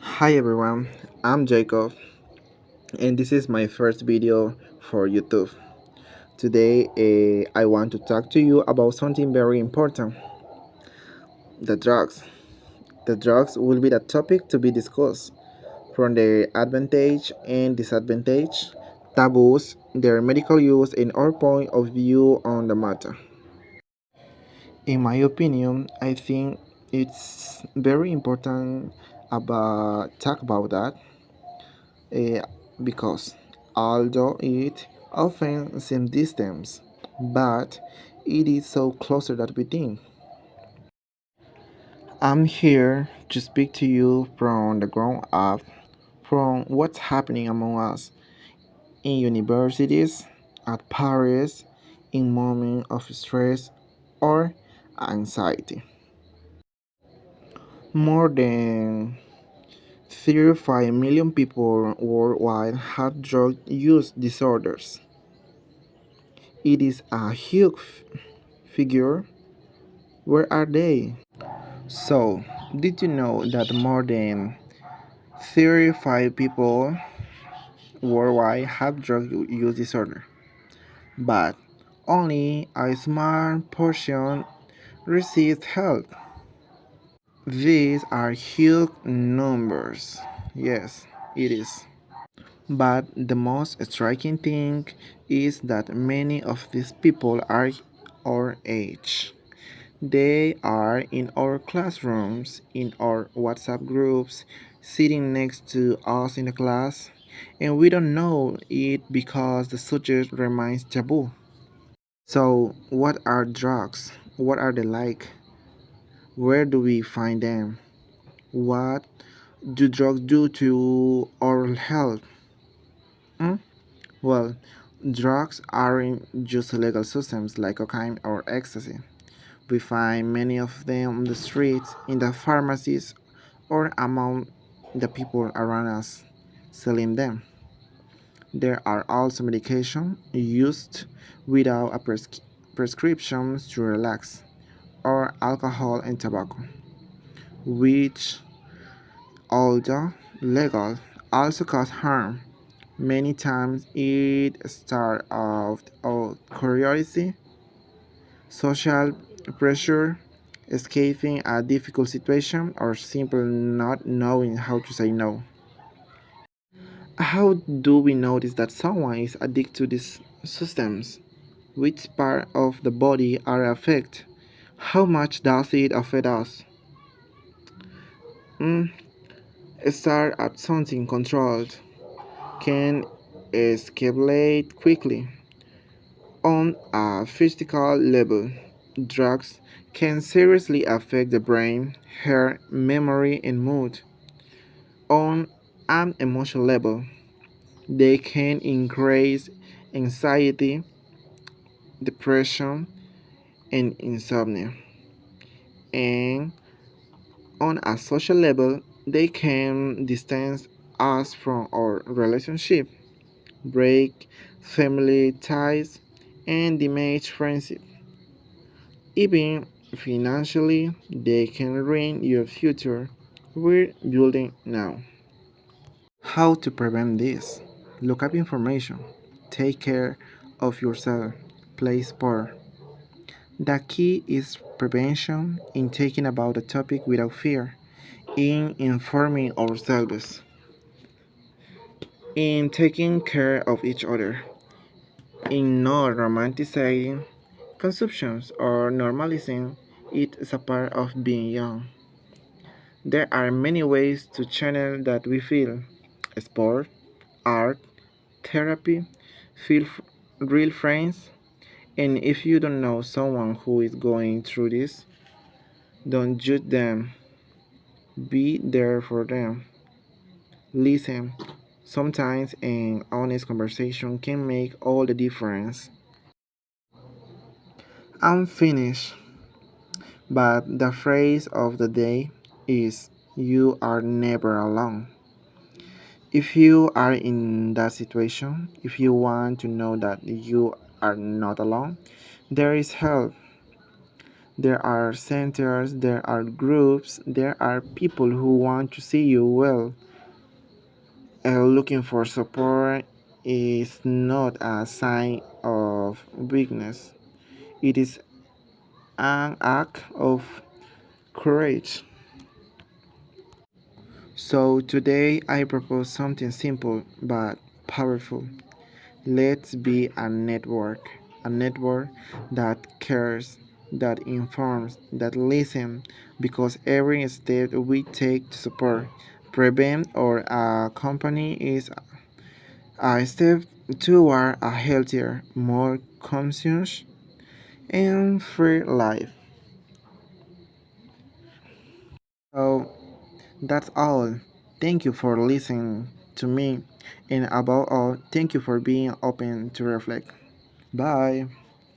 Hi everyone, I'm Jacob and this is my first video for YouTube. Today I want to talk to you about something very important, the drugs. The drugs will be the topic to be discussed from their advantage and disadvantage, taboos, their medical use and our point of view on the matter. In my opinion, I think it's very important about talk about that eh, because although it often seems distant, but it is so closer than we think. I'm here to speak to you from the ground up, from what's happening among us in universities, at Paris, in moments of stress or anxiety. More than 35 million people worldwide have drug use disorders. It is a huge figure. Where are they? So, did you know that more than 35 people worldwide have drug use disorder, but only a small portion receives help? These are huge numbers. Yes, it is. But the most striking thing is that many of these people are our age. They are in our classrooms, in our WhatsApp groups, sitting next to us in the class, and we don't know it because the subject remains taboo. So, what are drugs? What are they like? Where do we find them? What do drugs do to our health? Hmm? Well, drugs aren't just illegal substances like cocaine or ecstasy. We find many of them on the streets, in the pharmacies, or among the people around us selling them. There are also medications used without a prescription to relax, or alcohol and tobacco, which, although legal, also cause harm. Many times it starts out of curiosity, social pressure, escaping a difficult situation, or simply not knowing how to say no. How do we notice that someone is addicted to these systems? Which part of the body are affected? How much does it affect us? Mm, Start at something controlled. Can escalate quickly. On a physical level, drugs can seriously affect the brain, heart, memory, and mood. On an emotional level, they can increase anxiety, depression, and insomnia. And on a social level, they can distance us from our relationship, break family ties, and damage friendship. Even financially, they can ruin your future we're building now. How to prevent this? Look up information. Take care of yourself. Play sport. The key is prevention in taking about the topic without fear, in informing ourselves, in taking care of each other, in not romanticizing consumptions or normalizing it as a part of being young. There are many ways to channel that we feel: sport, art, therapy, feel real friends. And if you don't know someone who is going through this, don't judge them. Be there for them. Listen. Sometimes an honest conversation can make all the difference. I'm finished, but the phrase of the day is you are never alone. If you are in that situation, if you want to know that you are not alone, there is help. There are centers, there are groups, there are people who want to see you well. Looking for support is not a sign of weakness, it is an act of courage. So today I propose something simple but powerful. Let's be a network that cares, that informs, that listens, because every step we take to support, prevent, or accompany is a step toward a healthier, more conscious, and free life. So that's all. Thank you for listening to me, and above all, thank you for being open to reflect. Bye.